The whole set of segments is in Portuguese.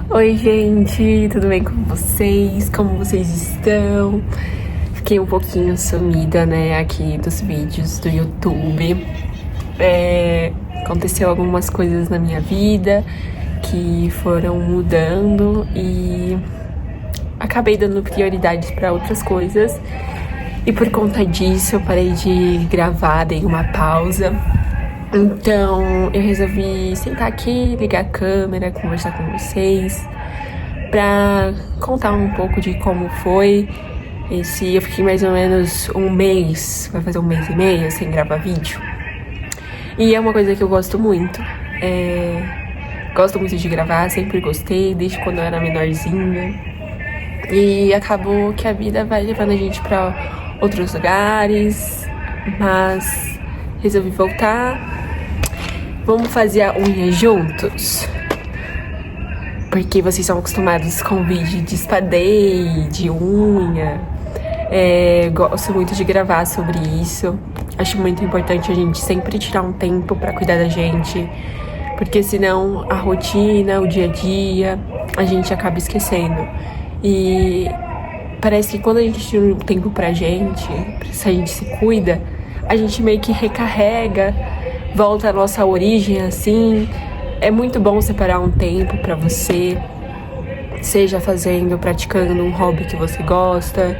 Oi, gente, tudo bem com vocês? Como vocês estão? Fiquei um pouquinho sumida, né, aqui dos vídeos do YouTube. Aconteceu algumas coisas na minha vida que foram mudando e acabei dando prioridades para outras coisas. E por conta disso, eu parei de gravar, dei uma pausa. Então, eu resolvi sentar aqui, ligar a câmera, conversar com vocês, pra contar um pouco de como foi. Eu fiquei mais ou menos um mês, vai fazer um mês e meio sem gravar vídeo. E é uma coisa que eu gosto muito. Gosto muito de gravar, sempre gostei, desde quando eu era menorzinha. E acabou que a vida vai levando a gente pra outros lugares, mas resolvi voltar. Vamos fazer a unha juntos? Porque vocês são acostumados com vídeo de spa day, de unha. Gosto muito de gravar sobre isso. Acho muito importante a gente sempre tirar um tempo pra cuidar da gente. Porque senão a rotina, o dia a dia, a gente acaba esquecendo. E parece que quando a gente tira um tempo pra gente, se a gente se cuida, a gente meio que recarrega, volta à nossa origem, assim. É muito bom separar um tempo pra você, seja praticando um hobby que você gosta,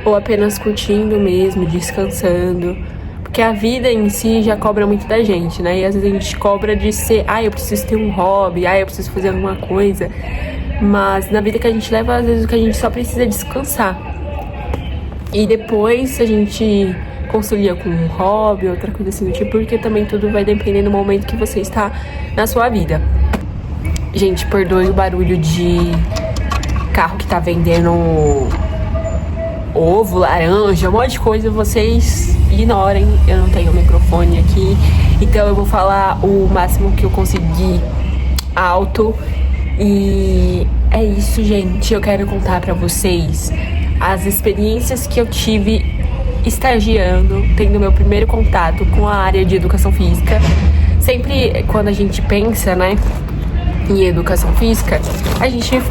ou apenas curtindo mesmo, descansando. Porque a vida em si já cobra muito da gente, né? E às vezes a gente cobra de ser, eu preciso ter um hobby, eu preciso fazer alguma coisa. Mas na vida que a gente leva, às vezes o que a gente só precisa é descansar. E depois a gente concilia com um hobby, outra coisa assim do tipo, porque também tudo vai depender do momento que você está na sua vida. Gente, perdoe o barulho de carro que tá vendendo ovo, laranja, um monte de coisa, vocês ignorem, eu não tenho microfone aqui, então eu vou falar o máximo que eu conseguir alto. E é isso, gente, eu quero contar pra vocês as experiências que eu tive estagiando, tendo meu primeiro contato com a área de educação física. Sempre quando a gente pensa, né, em educação física, a gente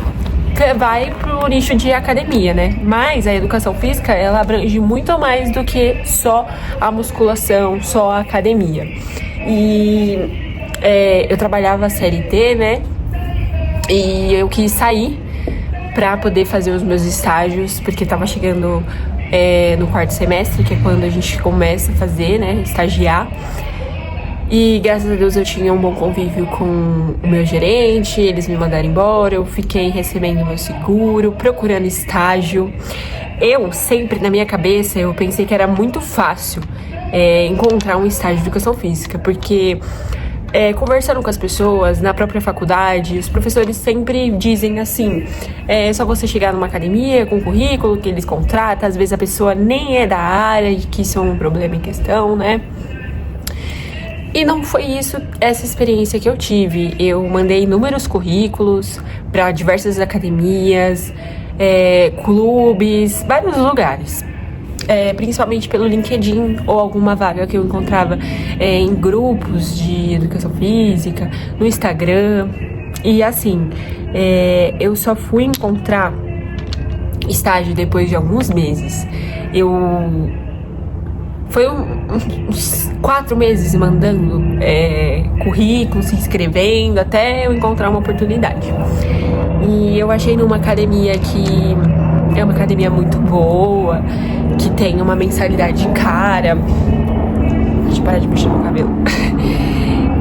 vai pro nicho de academia, né? Mas a educação física, ela abrange muito mais do que só a musculação, só a academia. E eu trabalhava CLT, né? E eu quis sair pra poder fazer os meus estágios, porque tava chegando no quarto semestre, que é quando a gente começa a fazer, né, estagiar. E graças a Deus eu tinha um bom convívio com o meu gerente, eles me mandaram embora, eu fiquei recebendo meu seguro, procurando estágio. Eu sempre, na minha cabeça, eu pensei que era muito fácil encontrar um estágio de educação física, porque conversando com as pessoas na própria faculdade, os professores sempre dizem assim, é só você chegar numa academia com um currículo que eles contratam, às vezes a pessoa nem é da área, que isso é um problema em questão, né? E não foi essa experiência que eu tive. Eu mandei inúmeros currículos para diversas academias, clubes, vários lugares. Principalmente pelo LinkedIn ou alguma vaga que eu encontrava em grupos de educação física, no Instagram. E assim, eu só fui encontrar estágio depois de alguns meses. Foi uns 4 meses mandando currículo, se inscrevendo, até eu encontrar uma oportunidade. E eu achei numa academia que é uma academia muito boa, que tem uma mensalidade cara. Deixa eu parar de mexer no cabelo.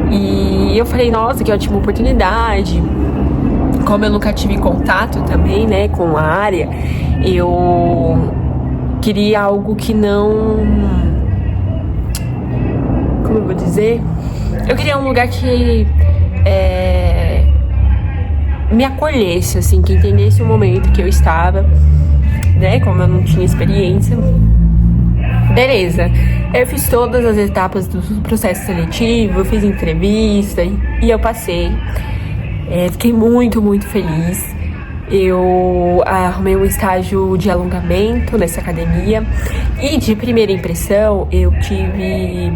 E eu falei, nossa, que ótima oportunidade. Como eu nunca tive contato também, né, com a área, eu queria algo que não... Como eu vou dizer? Eu queria um lugar que me acolhesse, assim, que entendesse o momento que eu estava, né? Como eu não tinha experiência. Beleza. Eu fiz todas as etapas do processo seletivo, eu fiz entrevista e eu passei. Fiquei muito, muito feliz. Eu arrumei um estágio de alongamento nessa academia e de primeira impressão eu tive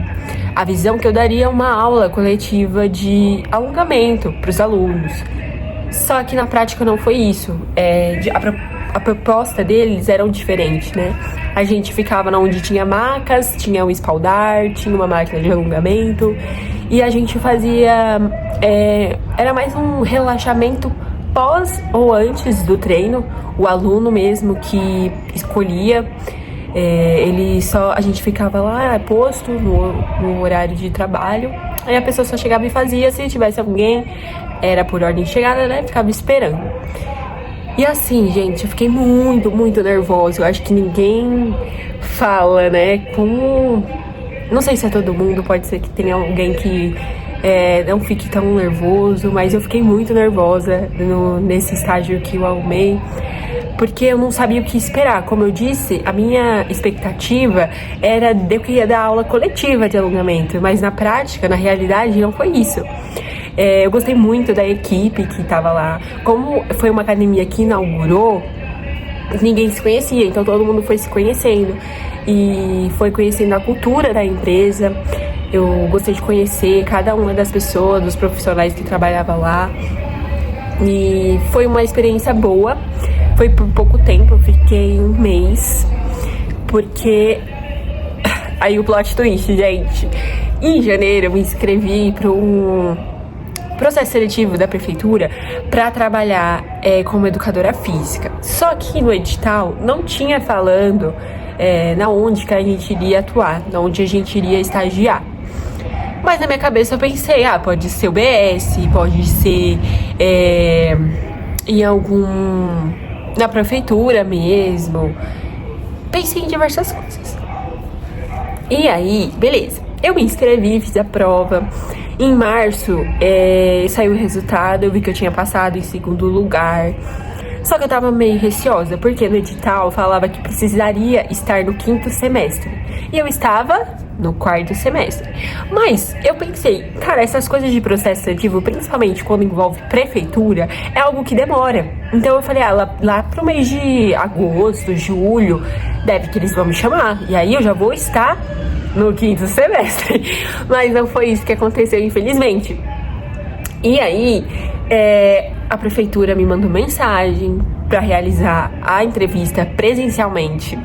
a visão que eu daria uma aula coletiva de alongamento para os alunos. Só que na prática não foi isso. A proposta deles era diferente, né? A gente ficava onde tinha macas, tinha um espaldar, tinha uma máquina de alongamento. E a gente fazia... era mais um relaxamento pós ou antes do treino. O aluno mesmo que escolhia. A gente ficava lá posto no horário de trabalho. Aí a pessoa só chegava e fazia. Se tivesse alguém, era por ordem de chegada, né? Ficava esperando. E assim, gente, eu fiquei muito, muito nervosa. Eu acho que ninguém fala, né? Como... Não sei se é todo mundo, pode ser que tenha alguém que não fique tão nervoso, mas eu fiquei muito nervosa nesse estágio que eu arrumei, porque eu não sabia o que esperar. Como eu disse, a minha expectativa era de eu queria dar aula coletiva de alongamento, mas na prática, na realidade, não foi isso. Eu gostei muito da equipe que estava lá. Como foi uma academia que inaugurou, ninguém se conhecia, então todo mundo foi se conhecendo e foi conhecendo a cultura da empresa. Eu gostei de conhecer cada uma das pessoas, dos profissionais que trabalhavam lá, e foi uma experiência boa. Foi por pouco tempo, eu fiquei um mês, porque aí o plot twist, gente. Em janeiro eu me inscrevi para um processo seletivo da prefeitura para trabalhar como educadora física. Só que no edital não tinha falando na onde que a gente iria atuar, na onde a gente iria estagiar. Mas na minha cabeça eu pensei, pode ser o BS, pode ser na prefeitura mesmo. Pensei em diversas coisas. E aí, beleza. Eu me inscrevi, fiz a prova. Em março, saiu o resultado, eu vi que eu tinha passado em segundo lugar. Só que eu tava meio receosa, porque no edital falava que precisaria estar no 5º semestre. E eu estava no 4º semestre. Mas eu pensei, cara, essas coisas de processo seletivo, principalmente quando envolve prefeitura, é algo que demora. Então eu falei, lá pro mês de agosto, julho, deve que eles vão me chamar. E aí eu já vou estar no 5º semestre. Mas não foi isso que aconteceu, infelizmente. E aí, a prefeitura me mandou mensagem para realizar a entrevista presencialmente.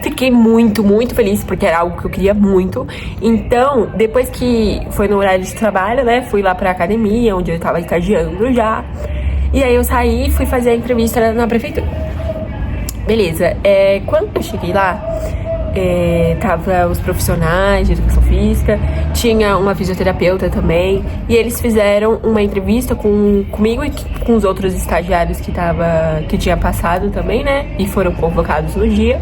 Fiquei muito, muito feliz, porque era algo que eu queria muito. Então, depois que foi no horário de trabalho, né, fui lá pra academia, onde eu tava estagiando já. E aí eu saí e fui fazer a entrevista na prefeitura. Beleza, quando eu cheguei lá, tava os profissionais de educação física, tinha uma fisioterapeuta também, e eles fizeram uma entrevista comigo e com os outros estagiários que tinha passado também, né, e foram convocados no dia.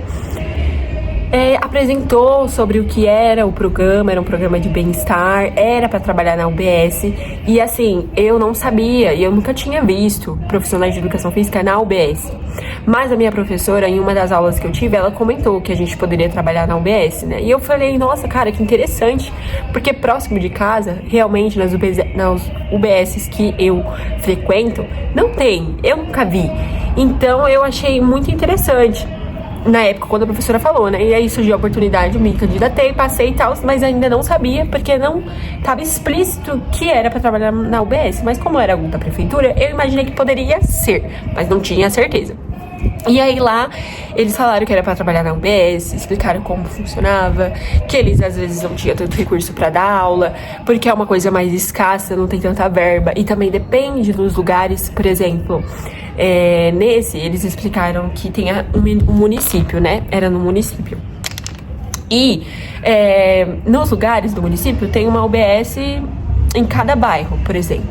Apresentou sobre o que era o programa, era um programa de bem-estar, era para trabalhar na UBS, e assim, eu não sabia, e eu nunca tinha visto profissionais de educação física na UBS, mas a minha professora, em uma das aulas que eu tive, ela comentou que a gente poderia trabalhar na UBS, né, e eu falei, nossa, cara, que interessante, porque próximo de casa, realmente, nas UBSs que eu frequento, não tem, eu nunca vi, então eu achei muito interessante. Na época, quando a professora falou, né? E aí surgiu a oportunidade, eu me candidatei, passei e tal, mas ainda não sabia, porque não estava explícito que era para trabalhar na UBS. Mas como era algo da prefeitura, eu imaginei que poderia ser, mas não tinha certeza. E aí lá, eles falaram que era para trabalhar na UBS, explicaram como funcionava, que eles às vezes não tinham tanto recurso para dar aula, porque é uma coisa mais escassa, não tem tanta verba, e também depende dos lugares, por exemplo, eles explicaram que tem um município, né, era no município. E nos lugares do município tem uma UBS em cada bairro, por exemplo.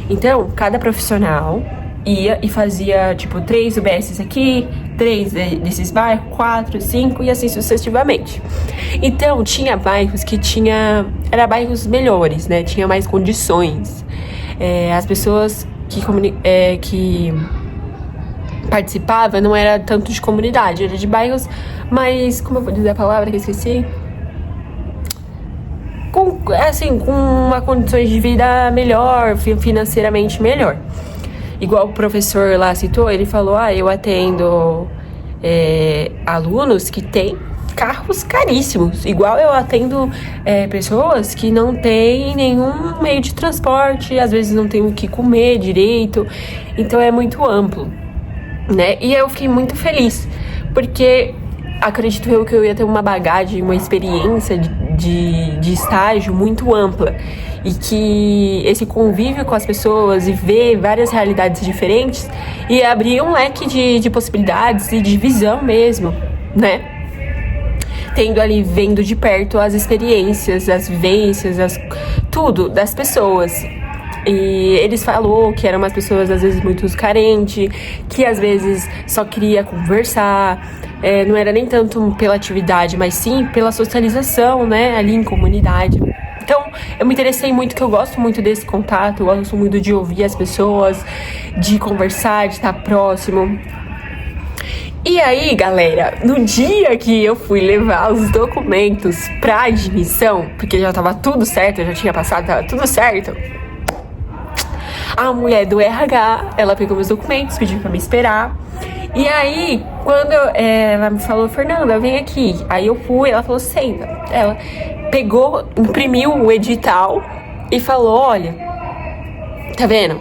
Então, cada profissional ia e fazia, tipo, 3 UBSs aqui, 3 desses bairros, 4, 5 e assim sucessivamente. Então, tinha bairros que era bairros melhores, né? Tinha mais condições. As pessoas que participavam não era tanto de comunidade, era de bairros mais, como eu vou dizer a palavra que eu esqueci? Com uma condições de vida melhor, financeiramente melhor. Igual o professor lá citou, ele falou, eu atendo alunos que têm carros caríssimos. Igual eu atendo pessoas que não têm nenhum meio de transporte, às vezes não tem o que comer direito, então é muito amplo, né? E eu fiquei muito feliz, porque acredito eu que eu ia ter uma bagagem, uma experiência de estágio muito ampla, e que esse convívio com as pessoas e ver várias realidades diferentes ia abrir um leque de possibilidades e de visão mesmo, né? Tendo ali, vendo de perto as experiências, as vivências, tudo das pessoas. E eles falou que eram umas pessoas às vezes muito carentes, que às vezes só queria conversar, não era nem tanto pela atividade, mas sim pela socialização, né, ali em comunidade. Então, eu me interessei muito, que eu gosto muito desse contato, eu gosto muito de ouvir as pessoas, de conversar, de estar próximo. E aí, galera, no dia que eu fui levar os documentos pra admissão, porque já tava tudo certo, eu já tinha passado, tava tudo certo, a mulher do RH, ela pegou meus documentos, pediu pra me esperar. E aí, quando ela me falou, Fernanda, vem aqui. Aí eu fui, ela falou, senta. Ela pegou, imprimiu o edital e falou, olha, tá vendo?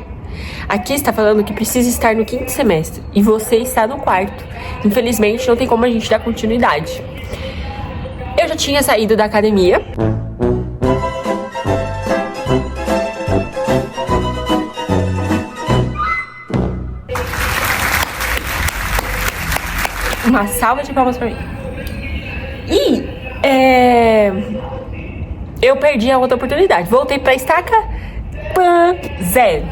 Aqui está falando que precisa estar no 5º semestre e você está no 4º. Infelizmente, não tem como a gente dar continuidade. Eu já tinha saído da academia. Uma salva de palmas pra mim. E eu perdi a outra oportunidade. Voltei pra estaca, zero.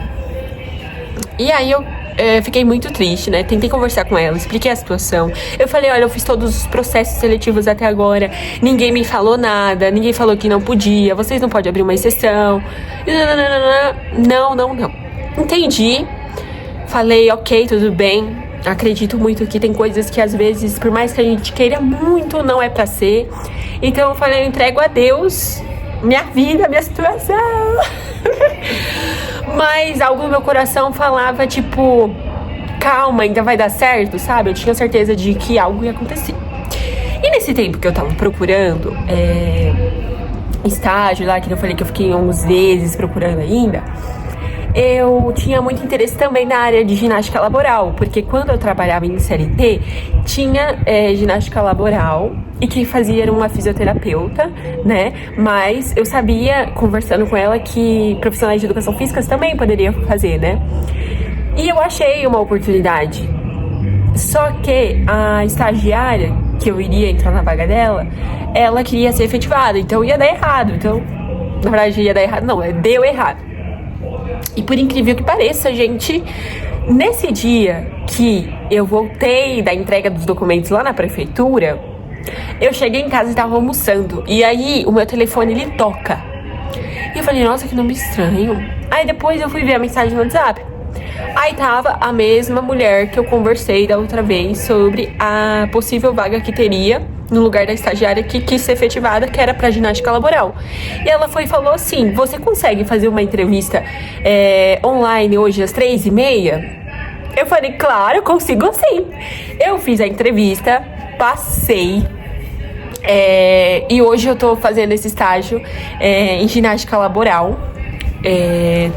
E aí eu fiquei muito triste, né? Tentei conversar com ela, expliquei a situação. Eu falei, olha, eu fiz todos os processos seletivos até agora, ninguém me falou nada, ninguém falou que não podia, vocês não podem abrir uma exceção. Não. Entendi. Falei, ok, tudo bem. Acredito muito que tem coisas que às vezes, por mais que a gente queira muito, não é pra ser. Então eu falei, eu entrego a Deus minha vida, minha situação. Mas algo no meu coração falava, tipo, calma, ainda vai dar certo, sabe? Eu tinha certeza de que algo ia acontecer. E nesse tempo que eu tava procurando estágio lá, que eu falei que eu fiquei uns meses procurando ainda, eu tinha muito interesse também na área de ginástica laboral, porque quando eu trabalhava em CLT, tinha ginástica laboral e quem fazia era uma fisioterapeuta, né? Mas eu sabia, conversando com ela, que profissionais de educação física também poderiam fazer, né? E eu achei uma oportunidade. Só que a estagiária, que eu iria entrar na vaga dela, ela queria ser efetivada, então ia dar errado. Então, na verdade, ia dar errado, não, deu errado. E por incrível que pareça, gente, nesse dia que eu voltei da entrega dos documentos lá na prefeitura, eu cheguei em casa e tava almoçando. E aí o meu telefone, ele toca. E eu falei, nossa, que nome estranho. Aí depois eu fui ver a mensagem no WhatsApp. Aí tava a mesma mulher que eu conversei da outra vez sobre a possível vaga que teria no lugar da estagiária que quis ser efetivada, que era pra ginástica laboral. E ela foi e falou assim, você consegue fazer uma entrevista online hoje às 3h30? Eu falei, claro, consigo sim. Eu fiz a entrevista, passei. E hoje eu tô fazendo esse estágio em ginástica laboral.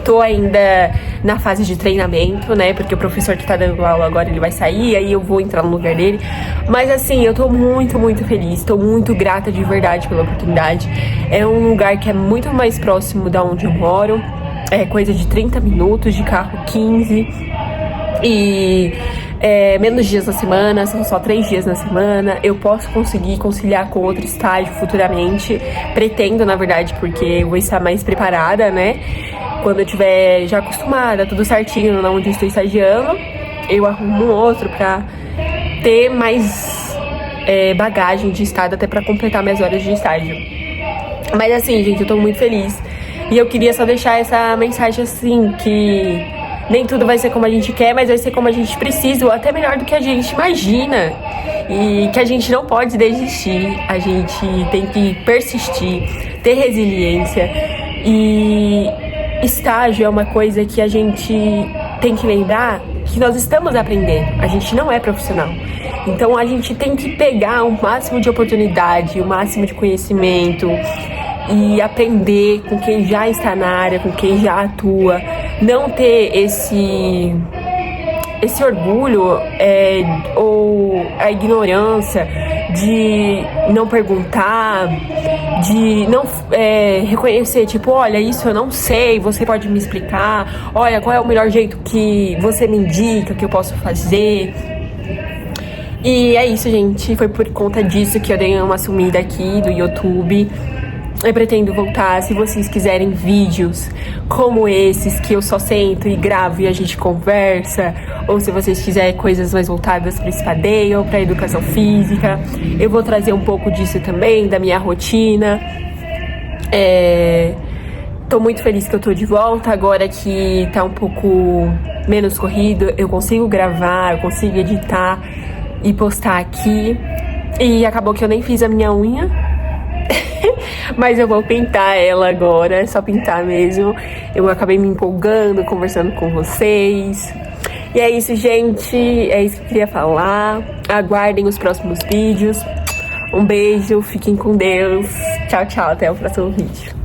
Tô ainda na fase de treinamento, né? Porque o professor que tá dando aula agora, ele vai sair, aí eu vou entrar no lugar dele. Mas assim, eu tô muito, muito feliz, tô muito grata de verdade pela oportunidade. É um lugar que é muito mais próximo da onde eu moro. É coisa de 30 minutos, de carro 15. E menos dias na semana, são só 3 dias na semana. Eu posso conseguir conciliar com outro estágio futuramente. Pretendo, na verdade, porque eu vou estar mais preparada, né? Quando eu estiver já acostumada, tudo certinho na onde eu estou estagiando, eu arrumo um outro pra ter mais bagagem de estado, até pra completar minhas horas de estágio. Mas assim, gente, eu tô muito feliz. E eu queria só deixar essa mensagem assim, que nem tudo vai ser como a gente quer, mas vai ser como a gente precisa, ou até melhor do que a gente imagina. E que a gente não pode desistir, a gente tem que persistir, ter resiliência. E estágio é uma coisa que a gente tem que lembrar que nós estamos aprendendo, a gente não é profissional. Então a gente tem que pegar o máximo de oportunidade, o máximo de conhecimento e aprender com quem já está na área, com quem já atua. Não ter esse orgulho ou a ignorância de não perguntar, de não reconhecer, tipo, olha, isso eu não sei, você pode me explicar, olha, qual é o melhor jeito que você me indica, que eu posso fazer. E é isso, gente, foi por conta disso que eu dei uma sumida aqui do YouTube. Eu pretendo voltar, se vocês quiserem vídeos como esses, que eu só sento e gravo e a gente conversa, ou se vocês quiserem coisas mais voltadas para espadeio ou para educação física, eu vou trazer um pouco disso também, da minha rotina. Tô muito feliz que eu tô de volta, agora que tá um pouco menos corrido, eu consigo gravar, eu consigo editar e postar aqui. E acabou que eu nem fiz a minha unha, mas eu vou pintar ela agora, é só pintar mesmo. Eu acabei me empolgando, conversando com vocês. E é isso, gente, é isso que eu queria falar. Aguardem os próximos vídeos. Um beijo, fiquem com Deus. Tchau, tchau, até o próximo vídeo.